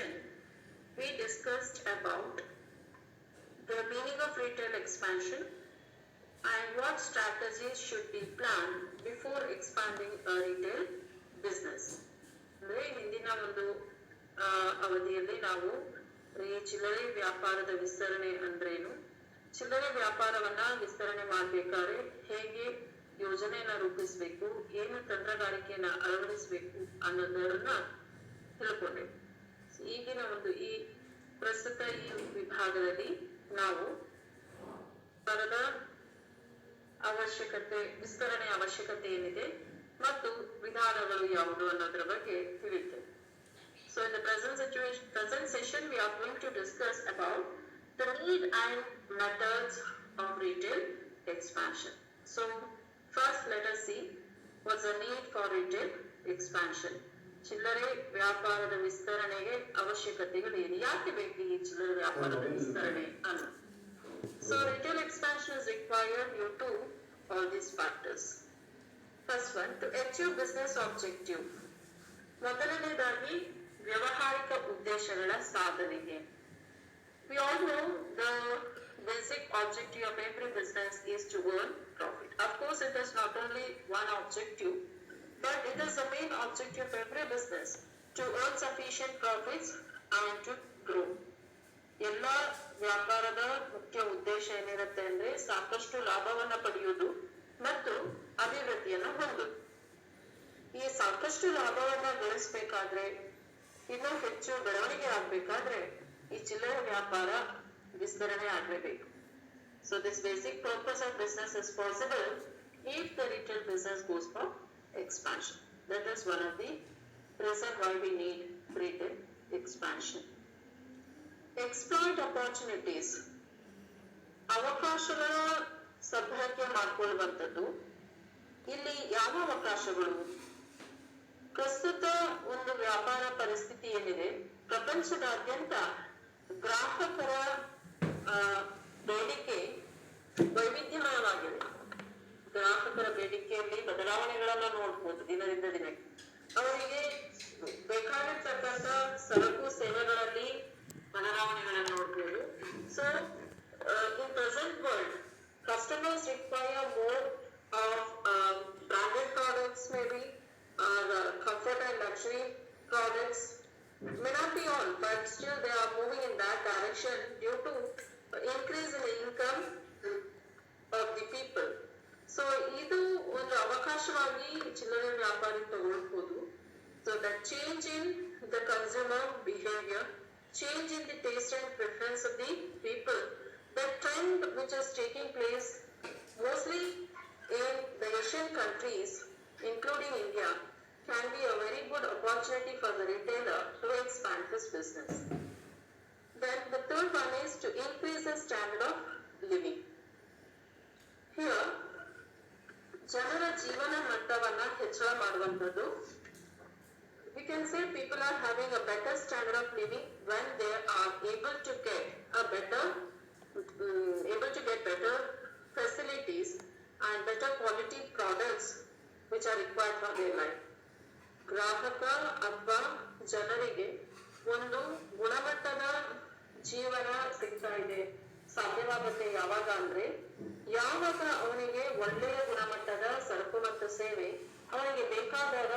session, we discussed about the meaning of retail expansion and what strategies should be planned before expanding a retail business. ಅಂದರೆ ಹಿಂದಿನ ಒಂದು ಅವಧಿಯಲ್ಲಿ ನಾವು ಈ ಚಿಲ್ಲರೆ ವ್ಯಾಪಾರದ ವಿಸ್ತರಣೆ ಅಂದ್ರೇನು, ಚಿಲ್ಲರೆ ವ್ಯಾಪಾರವನ್ನ ವಿಸ್ತರಣೆ ಮಾಡಬೇಕಾದ್ರೆ ಹೇಗೆ ಯೋಜನೆಯನ್ನ ರೂಪಿಸಬೇಕು, ಏನು ತಂತ್ರಗಾರಿಕೆಯನ್ನ ಅಳವಡಿಸಬೇಕು ಅನ್ನೋದನ್ನ ತಿಳ್ಕೊಂಡೆವು. ಈಗಿನ ಒಂದು ಈ ಪ್ರಸ್ತುತ ಈ ವಿಭಾಗದಲ್ಲಿ ನಾವು ಬರದ ಅವಶ್ಯಕತೆ, ವಿಸ್ತರಣೆ ಅವಶ್ಯಕತೆ ಏನಿದೆ ಮತ್ತು ವಿಧಾನಗಳು ಯಾವುದು ಅನ್ನೋದ್ರ ಬಗ್ಗೆ ತಿಳಿಯುತ್ತೇವೆ. So in the present session we are going to discuss about the need and methods of retail expansion. So first let us see what's the need for retail expansion. ಚಿಲ್ಲರೆ ವ್ಯಾಪಾರದ ವಿಸ್ತರಣೆಗೆ ಅವಶ್ಯಕತೆಗಳು ಏನು, ಯಾಕೆ ಬೇಕು ಈ ಚಿಲ್ಲರೆ ವ್ಯಾಪಾರದ ವಿಸ್ತರಣೆ ಅನ್ನೋದು. So retail expansion is required due to all these factors. First one, to achieve business objective. ಮೊದಲನೇದಾಗಿ ವ್ಯವಹಾರಿಕ ಉದ್ದೇಶಗಳ ಸಾಧನೆಗೆ. We all know the basic objective of every business is to earn profit. Of course, it is not only one objective, but it is the main objective of every business to earn sufficient profits and to grow. ಎಲ್ಲ ವ್ಯಾಪಾರದ ಮುಖ್ಯ ಉದ್ದೇಶ ಏನಿರುತ್ತೆ ಅಂದ್ರೆ ಸಾಕಷ್ಟು ಲಾಭವನ್ನ ಪಡೆಯುವುದು ಮತ್ತು ಅಭಿವೃದ್ಧಿಯನ್ನ ಹೊಂದುದು. ಈ ಸಾಕಷ್ಟು ಲಾಭವನ್ನ ಗಳಿಸಬೇಕಾದ್ರೆ, ಇನ್ನೂ ಹೆಚ್ಚು ಬೆಳವಣಿಗೆ ಆಗ್ಬೇಕಾದ್ರೆ ಈ ಚಿಲ್ಲರೆ ವ್ಯಾಪಾರ ವಿಸ್ತರಣೆ ಆಗಲೇಬೇಕು. So this basic purpose of business is possible if the retail business goes for expansion. That is one of the reasons why we need retail expansion. Exploit opportunities. ಅವಕಾಶಗಳ ಸದ್ಬಳಕೆ ಮಾಡಿಕೊಳ್ಳುವಂಥದ್ದು. ಇಲ್ಲಿ ಯಾವ ಅವಕಾಶಗಳು? ಪ್ರಸ್ತುತ ಒಂದು ವ್ಯಾಪಾರ ಪರಿಸ್ಥಿತಿ ಏನಿದೆ, ಪ್ರಪಂಚದಾದ್ಯಂತ ಗ್ರಾಹಕರ ಬೇಡಿಕೆ ವೈವಿಧ್ಯಮಯವಾಗಿದೆ. ಗ್ರಾಹಕರ ಬೇಡಿಕೆಯಲ್ಲಿ ಬದಲಾವಣೆಗಳನ್ನ ನೋಡ್ಬೋದು ದಿನದಿಂದ ದಿನಕ್ಕೆ. ಅವರಿಗೆ ಬೇಕಾಗಿರ್ತಕ್ಕಂಥ ಸರಕು ಸೇವೆಗಳಲ್ಲಿ ಬದಲಾವಣೆಗಳನ್ನು ನೋಡ್ಬೋದು. So in present world, customers require more of branded products, maybe comfort and luxury products. May not be all, but still they are moving in that direction due to increase in the income of the people. So ಇದು ಒಂದು ಅವಕಾಶವಾಗಿ ಚಿಲ್ಲರೆ ವ್ಯಾಪಾರಿ ತಗೊಳ್ಬಹುದು. So the change in the consumer behavior, change in the taste and preference of the people, the trend which is taking place mostly in the Asian countries, including India, can be a very good opportunity for the retailer to expand his business. Then the third one is to increase the standard of living. Here, ಜನರ ಜೀವನ ಮಟ್ಟವನ್ನ ಹೆಚ್ಚಳ ಮಾಡುವಂಥದ್ದು. We can say people are having a better standard of living when they are able to get better facilities and better quality products which are required for their life. ಗ್ರಾಹಕ ಅಥವಾ ಜನರಿಗೆ ಒಂದು ಗುಣಮಟ್ಟದ ಜೀವನ ಸಿಗ್ತಾ ಇದೆ, ಸಾಧ್ಯವಾಗುತ್ತೆ ಯಾವಾಗ ಅಂದ್ರೆ ಯಾವಾಗ ಅವನಿಗೆ ಒಳ್ಳೆಯ ಗುಣಮಟ್ಟದ ಸರಕು ಮತ್ತು ಸೇವೆ ಅವನಿಗೆ ಬೇಕಾದಾಗ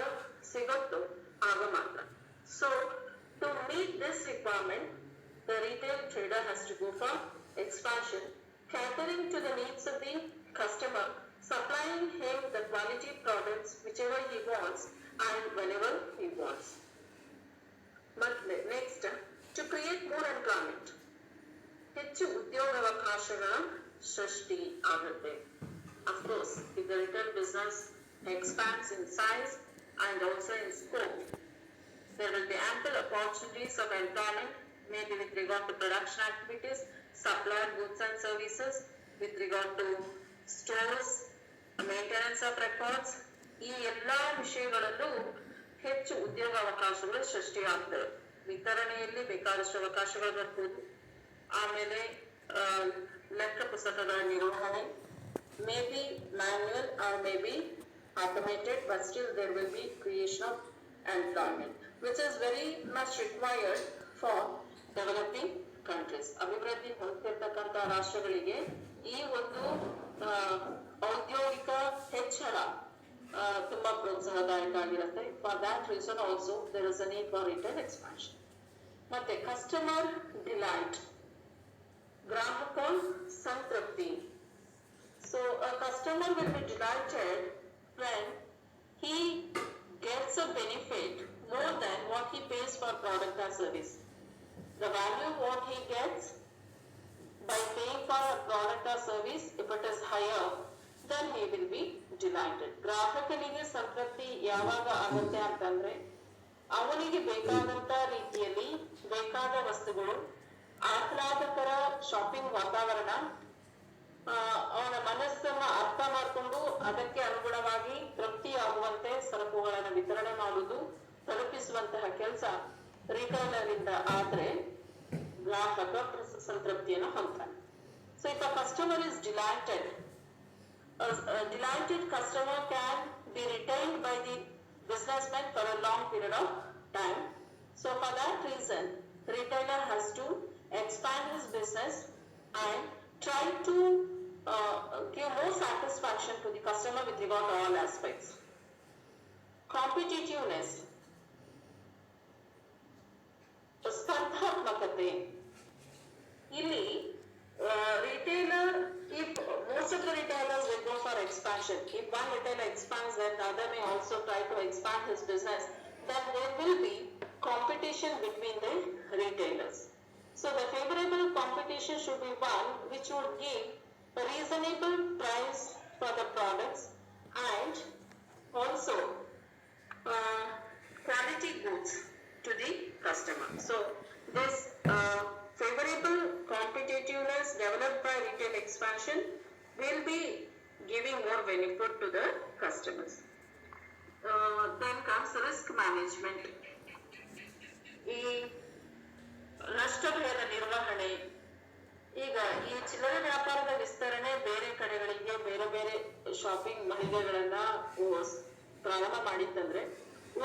ಸಿಗುತ್ತೋ ಆಗ ಮಾತ್ರ. So to meet this requirement, the retail trader has to go for expansion, catering to the needs of the customer, supplying him the quality products whichever he wants and whenever he wants. But next, to create more employment, ಹೆಚ್ಚು ಉದ್ಯೋಗಾವಕಾಶಗಳ ಸೃಷ್ಟಿ ಆಗುತ್ತೆ. Of course, if the retail business expands in size and also in scope, there will be ample opportunities of employment, maybe with regard to production activities, supply of goods and services, with regard to stores, maintenance of records. ಈ ಎಲ್ಲಾ ವಿಷಯಗಳಲ್ಲೂ ಹೆಚ್ಚು ಉದ್ಯೋಗಾವಕಾಶಗಳು ಸೃಷ್ಟಿಯಾಗ್ತವೆ. ವಿತರಣೆಯಲ್ಲಿ ಬೇಕಾದಷ್ಟು ಅವಕಾಶಗಳು ಬರ್ಬೋದು. ಆಮೇಲೆ ಲೆಕ್ಕ ಪುಸ್ತಕಗಳ ನಿರ್ವಹಣೆ, maybe manual or maybe automated, but still there will be creation of employment, which is very much required for developing countries. ಅಭಿವೃದ್ಧಿ ಹೊಂದಿರತಕ್ಕಂಥ ರಾಷ್ಟ್ರಗಳಿಗೆ ಈ ಒಂದು ಔದ್ಯೋಗಿಕ ಹೆಚ್ಚಳ ತುಂಬಾ ಪ್ರೋತ್ಸಾಹದಾಯಕ ಆಗಿರುತ್ತೆ. For that reason also there is a need for retail expansion. ಮತ್ತೆ ಕಸ್ಟಮರ್ ಡಿಲೈಟ್, ಗ್ರಾಹಕ ಸಂತೃಪ್ತಿ. So a customer will be delighted when he gets a benefit more than what he pays for product or service. The value what he gets by paying for a product or service, if it is higher, then he will be delighted. ಗ್ರಾಹಕನಿಗೆ ಸಂತೃಪ್ತಿ ಯಾವಾಗ ಆಗುತ್ತೆ ಅಂತಂದ್ರೆ ಅವನಿಗೆ ಬೇಕಾದಂತ ರೀತಿಯಲ್ಲಿ ಬೇಕಾದ ವಸ್ತುಗಳು, ಆಹ್ಲಾದಕರ ಶಾಪಿಂಗ್ ವಾತಾವರಣ, ಅವನ ಮನಸ್ಸನ್ನ ಅರ್ಥ ಮಾಡಿಕೊಂಡು ಅದಕ್ಕೆ ಅನುಗುಣವಾಗಿ ತೃಪ್ತಿಯಾಗುವಂತೆ ಸರಕುಗಳನ್ನು ವಿತರಣೆ ಮಾಡುವುದು, ತಲುಪಿಸುವಂತಹ ಕೆಲಸ ರಿಟೇಲರ್ ಇಂದ ಆದ್ರೆ ಗ್ರಾಹಕ ಸಂತೃಪ್ತಿಯನ್ನು ಹೊಂದ್ತಾನೆ. So if a customer is delighted, a delighted customer can be retained by the businessman for a long period of time. So for that reason, retailer has to expand his business and try to give more satisfaction to the customer with regard to all aspects. Competitiveness, ಸ್ಪರ್ಧಾತ್ಮಕತೆ. ಇಲ್ಲಿ retailer, if most of the retailers will go for expansion, if one retailer expands then the other may also try to expand his business, then there will be competition between the retailers. So the favorable competition should be one which would give a reasonable price for the products and also quality goods to the customer. So this favorable competitiveness developed by retail expansion will be giving more benefit to the customers. Then comes risk management. ಈ ನಷ್ಟಭೇದ ನಿರ್ವಹಣೆ. ಈಗ ಈ ಚಿಲ್ಲರೆ ವ್ಯಾಪಾರದ ವಿಸ್ತರಣೆ ಬೇರೆ ಕಡೆಗಳಿಗೆ ಬೇರೆ ಬೇರೆ ಶಾಪಿಂಗ್ ಮಳಿಗೆಗಳನ್ನ ಪ್ರಾರಂಭ ಮಾಡಿತ್ತಂದ್ರೆ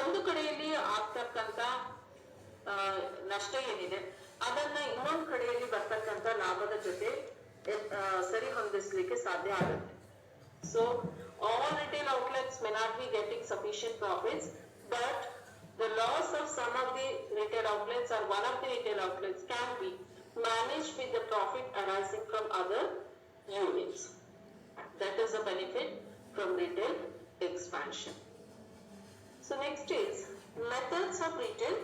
ಒಂದು ಕಡೆಯಲ್ಲಿ ಆಗ್ತಕ್ಕಂತ ನಷ್ಟ ಏನಿದೆ ಅದನ್ನ ಇನ್ನೊಂದು ಕಡೆಯಲ್ಲಿ ಬರ್ತಕ್ಕಂತ ಲಾಭದ ಜೊತೆ ಸರಿ ಹೊಂದಿಸ್ಲಿಕ್ಕೆ ಸಾಧ್ಯ ಆಗುತ್ತೆ. So all retail outlets may not be getting sufficient profits, but the loss of some of the retail outlets or one of the retail outlets can be managed with the profit arising from other units. That is a benefit from retail expansion. So next is methods of retail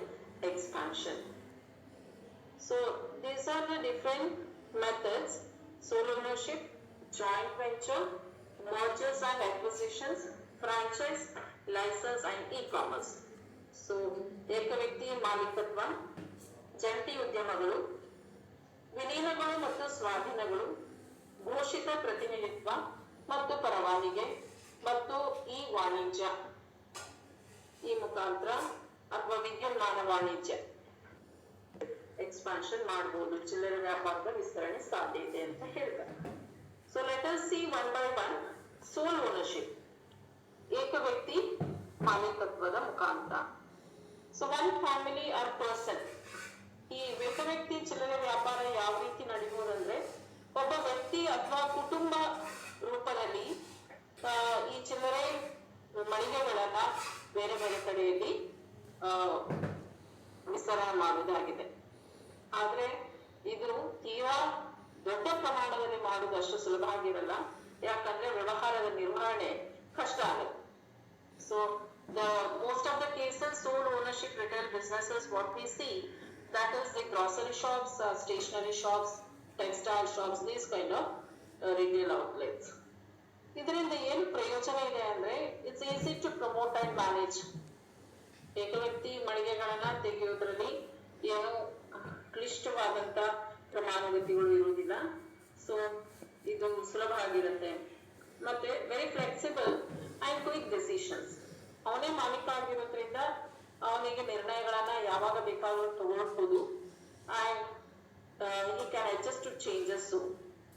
expansion. So these are the different methods: sole ownership, joint venture, mergers and acquisitions, franchise, license and e-commerce. So ಏಕವ್ಯಕ್ತಿ ಮಾಲೀಕತ್ವ, ಜಂಟಿ ಉದ್ಯಮಗಳು, ವಿಲೀನಗಳು ಮತ್ತು ಸ್ವಾಧೀನಗಳು, ಘೋಷಿತ ಪ್ರತಿನಿಧಿತ್ವ ಮತ್ತು ಪರವಾನಿಗೆ ಮತ್ತು ಈ ವಾಣಿಜ್ಯ, ಈ ಮುಖಾಂತರ ಅಥವಾ ವಿದ್ಯುನ್ಮಾನ ವಾಣಿಜ್ಯ ಎಕ್ಸ್ಪಾನ್ಷನ್ ಮಾಡಬಹುದು, ಚಿಲ್ಲರೆ ವ್ಯಾಪಾರದ ವಿಸ್ತರಣೆ ಸಾಧ್ಯ ಇದೆ ಅಂತ ಹೇಳ್ತಾರೆ. So let us see one by one. Sole ownership, ಏಕವ್ಯಕ್ತಿ ಮಾಲೀಕತ್ವದ ಮುಖಾಂತರ. So one family or person. ಈ ಏಕವ್ಯಕ್ತಿ ಚಿಲ್ಲರೆ ವ್ಯಾಪಾರ ಯಾವ ರೀತಿ ನಡೆಯುವುದಂದ್ರೆ ಒಬ್ಬ ವ್ಯಕ್ತಿ ಅಥವಾ ಕುಟುಂಬ ರೂಪದಲ್ಲಿ ಈ ಚಿಲ್ಲರೆ ಮಳಿಗೆಗಳನ್ನ ಬೇರೆ ಬೇರೆ ಕಡೆಯಲ್ಲಿ ವಿಸ್ತರಣೆ ಮಾಡುವುದಾಗಿದೆ. ಆದ್ರೆ ಇದು ತೀರಾ ದೊಡ್ಡ ಪ್ರಮಾಣದಲ್ಲಿ ಮಾಡುವುದು ಅಷ್ಟು ಸುಲಭ ಆಗಿರಲ್ಲ, ಯಾಕಂದ್ರೆ ವ್ಯವಹಾರದ ನಿರ್ವಹಣೆ ಕಷ್ಟ ಆಗುತ್ತೆ. So the most of the cases sole ownership retail businesses what we see, that is the grocery shops, stationery shops, textile shops, these kind of retail outlets. ಇದರಿಂದ ಏನು ಪ್ರಯೋಜನ ಇದೆ ಅಂದ್ರೆ it's easy to promote and manage. ಏಕವ್ಯಕ್ತಿ ಮಳಿಗೆಗಳನ್ನ ತೆಗೆಯುವುದರಲ್ಲಿ ಏನು ಕ್ಲಿಷ್ಟವಾದಂತ ಕ್ರಮಾನುಗತಿಗಳು ಇರುವುದಿಲ್ಲ. ಸೊ ಇದು ಸುಲಭ ಆಗಿರುತ್ತೆ. ಮತ್ತೆ very flexible and quick decisions. ಅವನೇ ಮಾಲೀಕ ಆಗಿರೋದ್ರಿಂದ ಅವನಿಗೆ ನಿರ್ಣಯಗಳನ್ನ ಯಾವಾಗ ಬೇಕಾದ್ರೂ ತಗೊಳ್ಬಹುದು. And he can adjust to changes.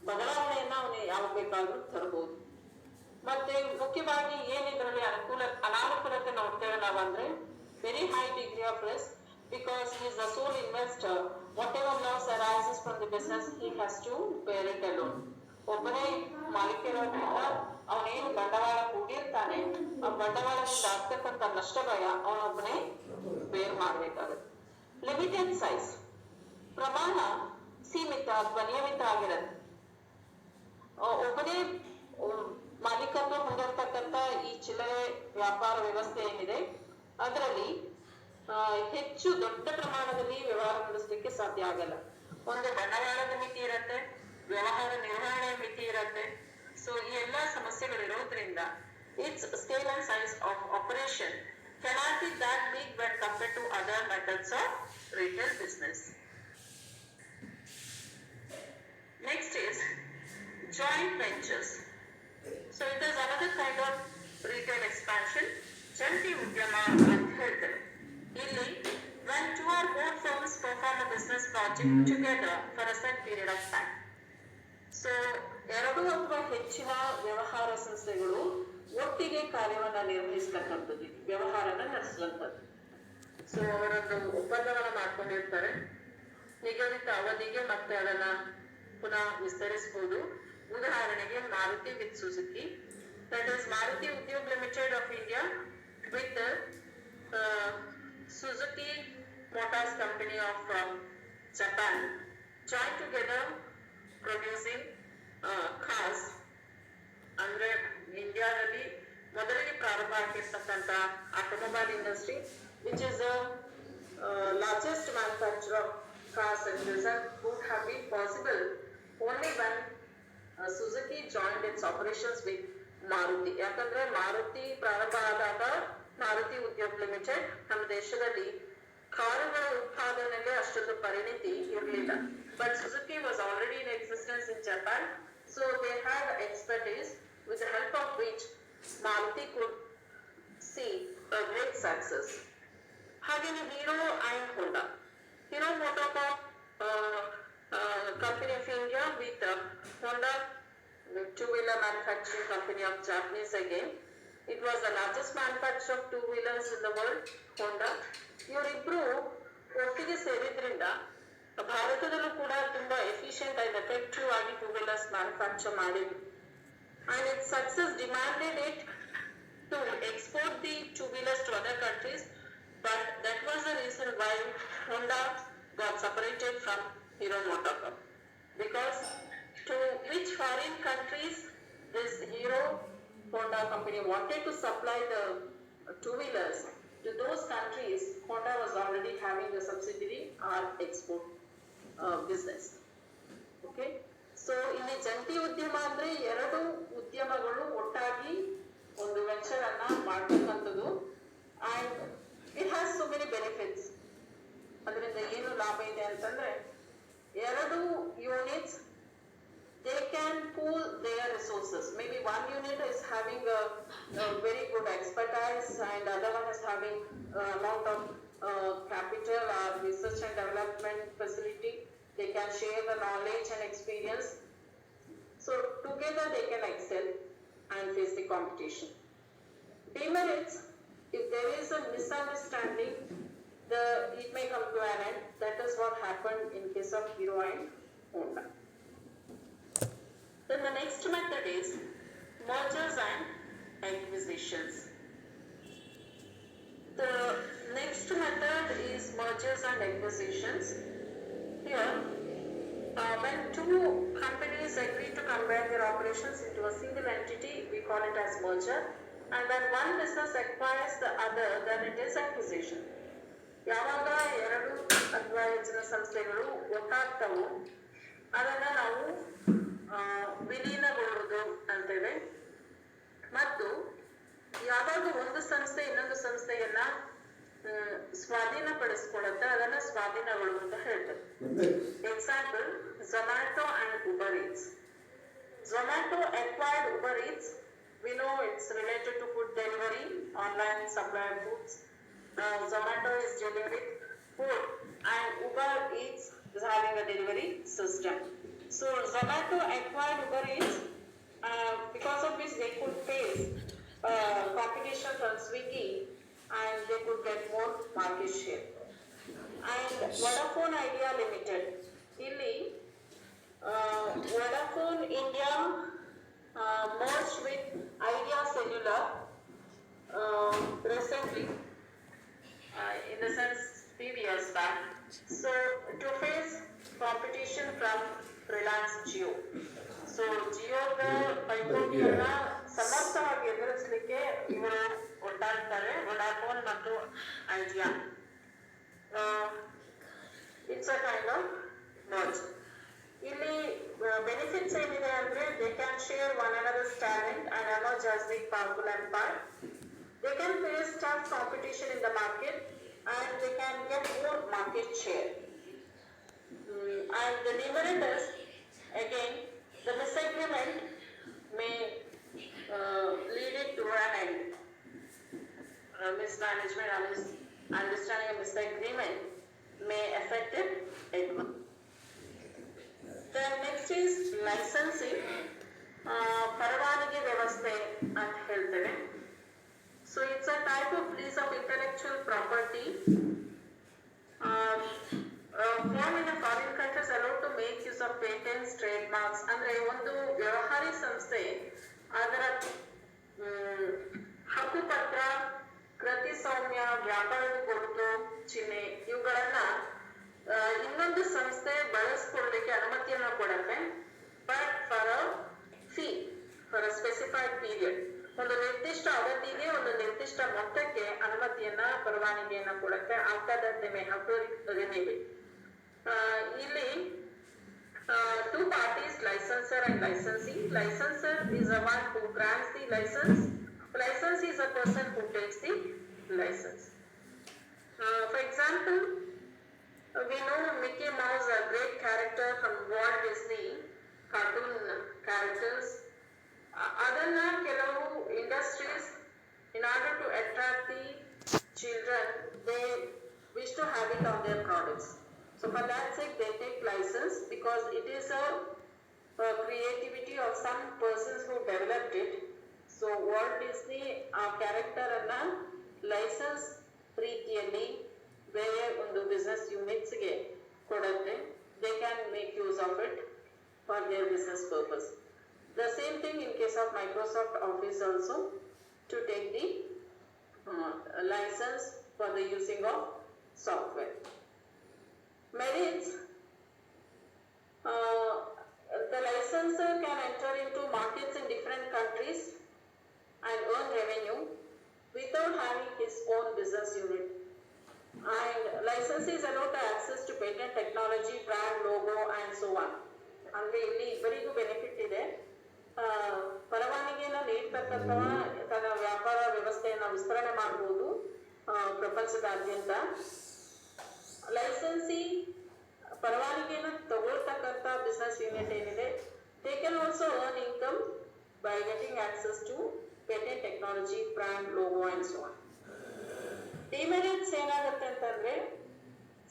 ಬದಲಾವಣೆಯನ್ನ ಅವನು ಯಾವಾಗ ಬೇಕಾದ್ರೂ ತರಬಹುದು. ಮತ್ತೆ ಮುಖ್ಯವಾಗಿ ಏನಿದ್ರಲ್ಲಿ ಅನಾನುಕೂಲತೆ ನೋಡ್ತೇವೆ ನಾವಂದ್ರೆ very high degree of risk because he is the sole investor. Whatever loss arises from the business, he has to bear it alone. ಒಬ್ಬನೇ ಮಾಲೀಕರೋದ್ರಿಂದ ಅವನೇನು ಬಂಡವಾಳ ಹೂಡಿರ್ತಾನೆ, ಆ ಬಂಡವಾಳದಿಂದ ಆಗ್ತಕ್ಕಂಥ ನಷ್ಟ ಭಯ ಅವನೊಬ್ಬನೇ ಬೇರ್ ಮಾಡಬೇಕಾಗುತ್ತೆ. ಲಿಮಿಟೆಡ್ ಸೈಜ್, ಪ್ರಮಾಣ ಸೀಮಿತ ಅಥವಾ ನಿಯಮಿತ ಆಗಿರುತ್ತೆ. ಒಬ್ಬನೇ ಮಾಲೀಕತ್ವ ಹೊಂದಿರತಕ್ಕಂಥ ಈ ಚಿಲ್ಲರೆ ವ್ಯಾಪಾರ ವ್ಯವಸ್ಥೆ ಏನಿದೆ ಅದರಲ್ಲಿ ಹೆಚ್ಚು ದೊಡ್ಡ ಪ್ರಮಾಣದಲ್ಲಿ ವ್ಯವಹಾರ ನಡೆಸಲಿಕ್ಕೆ ಸಾಧ್ಯ ಆಗಲ್ಲ. ಒಂದು ಬಂಡವಾಳದ ಮಿತಿ ಇರುತ್ತೆ, ವ್ಯವಹಾರ ನಿರ್ವಹಣೆ ಮಿತಿ ಇರುತ್ತೆ. ಸೊ ಈ ಎಲ್ಲಾ ಸಮಸ್ಯೆಗಳಿರೋದ್ರಿಂದ it's scale and size of operation cannot be that big when compared to other methods of retail business. Next is joint ventures. So it is another kind of retail expansion. ಜಂಟಿ ಉದ್ಯಮ ಅಂತ ಹೇಳ್ತಾರೆ. ಇಲ್ಲಿ when two or more firms perform a business project together for a set period of time. So ಎರಡು ಅಥವಾ ಹೆಚ್ಚಿನ ವ್ಯವಹಾರ ಸಂಸ್ಥೆಗಳು ಒಟ್ಟಿಗೆ ಕಾರ್ಯವನ್ನ ನಿರ್ವಹಿಸತಕ್ಕಂಥದ್ದು, ವ್ಯವಹಾರನ ನಡೆಸುವಂಥದ್ದು. ಸೊ ಅವರೊಂದು ಒಪ್ಪಂದವನ್ನ ಮಾಡ್ಕೊಂಡಿರ್ತಾರೆ, ನಿಗದಿತ ಅವಧಿಗೆ ಮತ್ತೆ ಅದನ್ನ ಪುನಃ ವಿಸ್ತರಿಸಬಹುದು. ಉದಾಹರಣೆಗೆ Maruti with Suzuki, that is Maruti Udyog limited of India with Suzuki Motors Company of Japan joined together producing cars. ಅಂದ್ರೆ ಇಂಡಿಯಾದಲ್ಲಿ ಮೊದಲಿಗೆ ಪ್ರಾರಂಭ ಆಗಿರ್ತಕ್ಕಂಥ automobile industry, which is the largest manufacturer of cars and diesel, would have been possible only when Suzuki joined its operations with Maruti. ಯಾಕಂದ್ರೆ ಮಾರುತಿ ಪ್ರಾರಂಭ ಆದಾಗ Maruti Udyog limited ನಮ್ಮ ದೇಶದಲ್ಲಿ ಕಾರುಗಳ ಉತ್ಪಾದನೆಗೆ ಅಷ್ಟೊಂದು ಪರಿಣಿತಿ ಇರಲಿಲ್ಲ. But Suzuki was already in existence in Japan, so they had expertise with the help of which Maruti could see a great success. ಹಾಗೇನೆ Hero and Honda, Hero MotoCorp company of India with Honda two-wheeler manufacturing company of Japanese again. It was the largest manufacturer of two-wheelers in the world, Honda. ಇವರಿಬ್ರು ಒಟ್ಟಿಗೆ ಸೇರಿದ್ರಿಂದ ಭಾರತದಲ್ಲೂ ಕೂಡ ತುಂಬಾ efficient ಆಗಿ effective ಆಗಿ two-wheelers manufacture ಮಾಡಿದ್ರು. And its success demanded it to export the two-wheelers to other countries, but that was the reason why Honda got separated from Hero MotoCorp, because to which foreign countries this Hero Honda company wanted to supply the two-wheelers, to those countries Honda was already having a subsidiary or export business. Okay, so ಇಲ್ಲಿ ಜಂಟಿ ಉದ್ಯಮ ಅಂದ್ರೆ ಎರಡು ಉದ್ಯಮಗಳು ಒಟ್ಟಾಗಿ ಒಂದು venture ಅನ್ನ ಮಾಡತಕ್ಕಂಥದ್ದು. and it has so many benefits. ಅದರಿಂದ ಏನು ಲಾಭ ಇದೆ ಅಂತಂದ್ರೆ, ಎರಡು units they can pool their resources. Maybe one unit is having a very good expertise and other one is having amount of capital or research and development facility. They can share the knowledge and experience. So together they can excel and face the competition. Demerits, if there is a misunderstanding, it may come to an end. That is what happened in case of Hero and Honda. Then the next method is mergers and acquisitions. The next method is mergers and acquisitions. Here, when two companies agree to combine their operations into a single entity, we call it as merger. And when one business acquires the other, then it is acquisition. ಯಾವಾಗ ಎರಡು ಅಥವಾ ಹೆಚ್ಚಿನ ಸಂಸ್ಥೆಗಳು ಒಟ್ಟಾಗ್ತವು ಅದನ್ನ ನಾವು ವಿಲೀನಗೊಳ್ಳುವುದು ಅಂತೇವೆ. ಮತ್ತು ಯಾವಾಗ ಒಂದು ಸಂಸ್ಥೆ ಇನ್ನೊಂದು ಸಂಸ್ಥೆಯನ್ನ ಸ್ವಾಧೀನಪಡಿಸ್ಕೊಳ್ಳುತ್ತೆ ಅದನ್ನ ಸ್ವಾಧೀನಗೊಳ್ಳುವುದು ಅಂತ ಹೇಳ್ತೇವೆ. Example, Zomato and Uber Eats. Zomato acquired Uber Eats. We know it's related to food delivery, online supply of foods. Zomato is dealing with food and Uber Eats is having a delivery system. So Zomato acquired Uber Eats because of which they could face competition from Swiggy and they could get more market share. and Vodafone Idea Limited. ಇಲ್ಲಿ Vodafone India merged with Idea Cellular recently, in the sense few years back. So to face competition from Reliance Jio. So ಜಿಯೋದ ಪೈಪೋಟಿಯನ್ನ ಸಮರ್ಥವಾಗಿ ಎದುರಿಸಲಿಕ್ಕೆ ಇವರು ಒಟ್ಟಾಡ್ತಾರೆ, Vodafone ಮತ್ತು Idea. It's a kind of merge. ಇಲ್ಲಿ benefits ಏನಿದೆ ಅಂದ್ರೆ they can share one another's talent and emerge as the powerful empire. They can face tough competition in the market and they can get more market share. And the demeritors, again, the misagreement may lead it to an end. Mismanagement or misunderstanding of misagreement may affect it. Then next is licensing. ಪರವಾನಗಿ ವ್ಯವಸ್ಥೆ ಅಂತ ಹೇಳ್ತೇವೆ. So it's a type of lease of intellectual property formed in a foreign countries allowed to make use of patents, trademarks. ಅಂದ್ರೆ ಒಂದು ವ್ಯವಹಾರಿ ಸಂಸ್ಥೆ ಅದರ ಹಕ್ಕುಪತ್ರ, ಕೃತಿಸ್ವಾಮ್ಯ, ವ್ಯಾಪಾರದ ಗುರುತು, ಚಿಹ್ನೆ ಇವುಗಳನ್ನ ಇನ್ನೊಂದು ಸಂಸ್ಥೆ ಬಳಸ್ಕೊಳ್ಳಲಿಕ್ಕೆ ಅನುಮತಿಯನ್ನ ಕೊಡುತ್ತೆ, but for a fee, for a specified period. ಒಂದು ನಿರ್ದಿಷ್ಟ ಅವಧಿಗೆ ಒಂದು ನಿರ್ದಿಷ್ಟ ಮೊತ್ತಕ್ಕೆ ಅನುಮತಿಯನ್ನ, ಪರವಾನಗಿಯನ್ನ ಕೊಡುತ್ತೆ. After that they may have to renew it. ಇಲ್ಲಿ two parties, licensor and licensee. Licensor is the one who grants the license. Licensee is a person who takes the license. For example, we know Mickey Mouse, a great character from Walt Disney cartoon characters. ಅದನ್ನ ಕೆಲವು industries, in order to attract the children, they wish to have it on their products. So for that sake they take license because it is a creativity of some persons who developed it. So Walt Disney ಆ character ಅನ್ನ licence ರೀತಿಯಲ್ಲಿ ಬೇರೆ ಒಂದು business ಯೂನಿಟ್ಸ್ಗೆ ಕೊಡುತ್ತೆ. They can make use of it for their business purpose. The same thing in case of Microsoft Office also, to take the license for the using of software. Merits. The licensor can enter into markets in different countries and earn revenue without having his own business unit. And licensees allowed to access to patent technology, brand, logo and so on. ಅಂದ್ರೆ ಇಲ್ಲಿ ಇಬ್ಬರಿಗೂ benefit ಇದೆ. ಪರವಾನಗಿಯನ್ನು ನೀಡ್ತಕ್ಕಂಥವ ತನ್ನ ವ್ಯಾಪಾರ ವ್ಯವಸ್ಥೆಯನ್ನು ವಿಸ್ತರಣೆ ಮಾಡಬಹುದು ಪ್ರಪಂಚದಾದ್ಯಂತ. ಲೈಸೆನ್ಸಿ ಪರವಾನಗಿಯನ್ನು ತಗೊಳ್ತಕ್ಕಂಥ ಬಿಸ್ನೆಸ್ ಯೂನಿಟ್ ಏನಿದೆ, they can also earn income by getting access to patent technology, brand, logo and so on. Demerits ಏನಾಗುತ್ತೆ ಅಂತಂದ್ರೆ,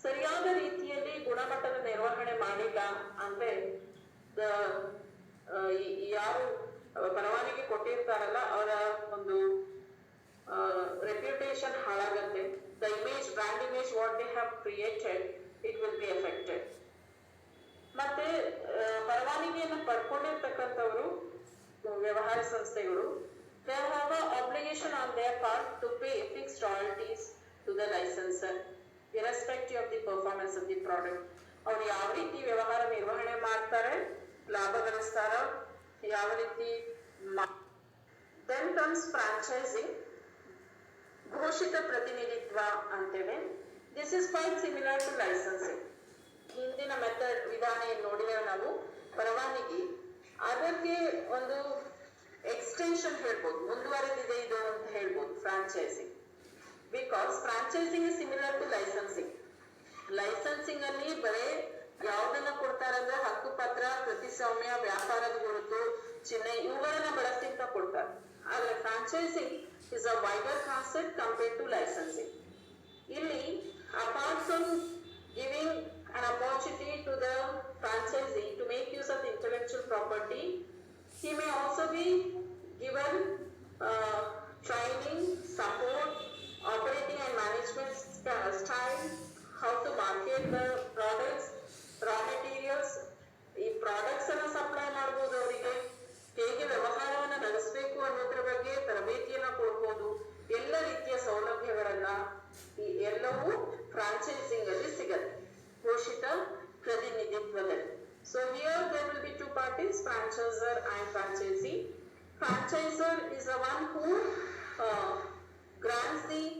ಸರಿಯಾದ ರೀತಿಯಲ್ಲಿ ಗುಣಮಟ್ಟದ ನಿರ್ವಹಣೆ ಮಾಡಿಲ್ಲ ಅಂದ್ರೆ ಯಾರು ಪರವಾನಗಿ ಕೊಟ್ಟಿರ್ತಾರಲ್ಲ ಅವರ ಒಂದು ರೆಪ್ಯುಟೇಷನ್ ಹಾಳಾಗುತ್ತೆ. The image, brand image what they have created, it will be affected. ಮತ್ತೆ ಪರವಾನಗಿಯನ್ನು ಪಡ್ಕೊಂಡಿರ್ತಕ್ಕಂಥವರು ವ್ಯವಹಾರ ಸಂಸ್ಥೆಗಳು, they have an obligation on their part to pay fixed royalties to the licensor irrespective of the performance of the product. ಅವ್ರು ಯಾವ ರೀತಿ ವ್ಯವಹಾರ ನಿರ್ವಹಣೆ ಮಾಡ್ತಾರೆ, ಲಾಭ ಗಳಿಸ್ತಾರ, ಯಾವ ರೀತಿ. Then comes franchising, ಘೋಷಿತ ಪ್ರತಿನಿಧಿತ್ವ ಅಂತೇವೆ. This is quite similar to licensing. ಹಿಂದಿನ ಮೆಥಡ್ ವಿಧಾನ ಏನು ನೋಡಿದ್ರೆ ನಾವು ಪರವಾನಗಿ, ಅದಕ್ಕೆ ಒಂದು ಎಕ್ಸ್ಟೆನ್ಷನ್ ಹೇಳ್ಬೋದು, ಮುಂದುವರೆದಿದೆ ಇದು ಅಂತ ಹೇಳ್ಬೋದು franchising. Because franchising is similar to licensing. Licensing ಅಲ್ಲಿ ಬರೇ ಯಾವ್ದನ್ನ ಕೊಡ್ತಾರಂದ್ರೆ ಹಕ್ಕುಪತ್ರ, ಕೃತಿಸ್ವಾಮ್ಯ, ವ್ಯಾಪಾರದ ಗುರುತು, ಚಿಹ್ನೆ ಇವುಗಳನ್ನ ಬಳಸ್ಲಿಕ್ಕೆ ಕೊಡ್ತಾರೆ. ಆದ್ರೆ franchising is a wider concept compared to licensing. ಇಲ್ಲಿ apart from giving an opportunity to the franchisee to make use of intellectual property, he may also be given training, support, operating and management style, how Franchisor is the one who grants the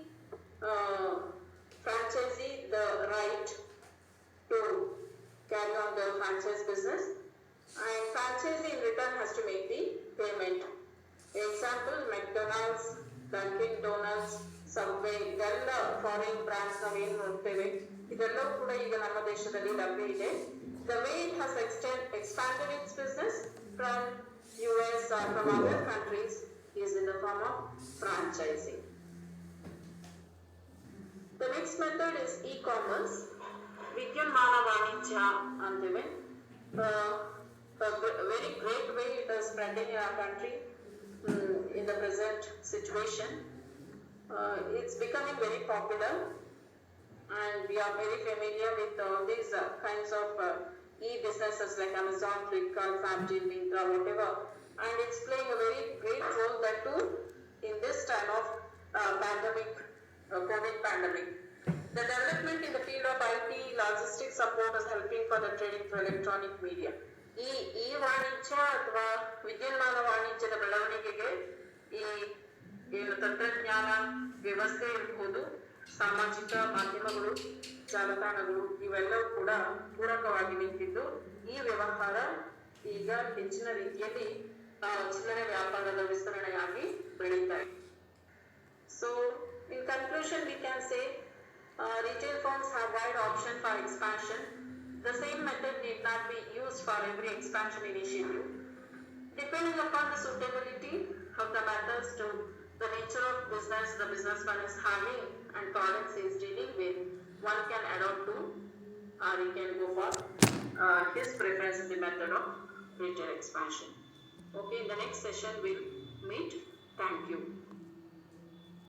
franchisee the right to carry on the franchise business, and franchisee in return has to make the payment. Example, McDonald's, Dunkin Donuts, Subway, ಇದೆಲ್ಲ foreign brands ನಾವೇನು ನೋಡ್ತೇವೆ, ಇದೆಲ್ಲವೂ ಕೂಡ ಈಗ ನಮ್ಮ ದೇಶದಲ್ಲಿ ಲಭ್ಯ ಇದೆ. The way it has expanded its business from US or from other countries is in the form of franchising. The next method is e-commerce. ವಿದ್ಯುನ್ಮಾನ ವಾಣಿಜ್ಯ ಅಂತೇವೆ. A very great way it is spreading in our country in the present situation. It's becoming very popular, and we are very familiar with these kinds of e-businesses like Amazon, Flipkart, Snapdeal, Myntra, whatever, and it's playing a very great role that too in this time of pandemic, COVID pandemic. The development in the field of IT, logistics support is helping for the trading through electronic media. ಈ ವಾಣಿಜ್ಯ ಅಥವಾ ವಿದ್ಯುನ್ಮಾನ ವಾಣಿಜ್ಯದ ಬೆಳವಣಿಗೆಗೆ ಈ ಏನು ತಂತ್ರಜ್ಞಾನ ವ್ಯವಸ್ಥೆ ಇರಬಹುದು, ಸಾಮಾಜಿಕ ಮಾಧ್ಯಮಗಳು, ಜಾಲತಾಣಗಳು ಇವೆಲ್ಲವೂ ಕೂಡ ಪೂರಕವಾಗಿ ನಿಂತಿದ್ದು ಈ ವ್ಯವಹಾರ ಈಗ ಹೆಚ್ಚಿನ ರೀತಿಯಲ್ಲಿ ಚಿಲ್ಲರೆ ವ್ಯಾಪಾರದ ವಿಸ್ತರಣೆಯಾಗಿ ಬೆಳೀತಾ ಇದೆ. So in conclusion we can say retail firms have wide option for expansion. The same method need not be used for every expansion initiative. Depending upon the suitability of the methods to the nature of business the businessman is having and products he is dealing with, one can adopt to or he can go for his preference in the method of retail expansion. Okay, in the next session we'll meet. Thank you.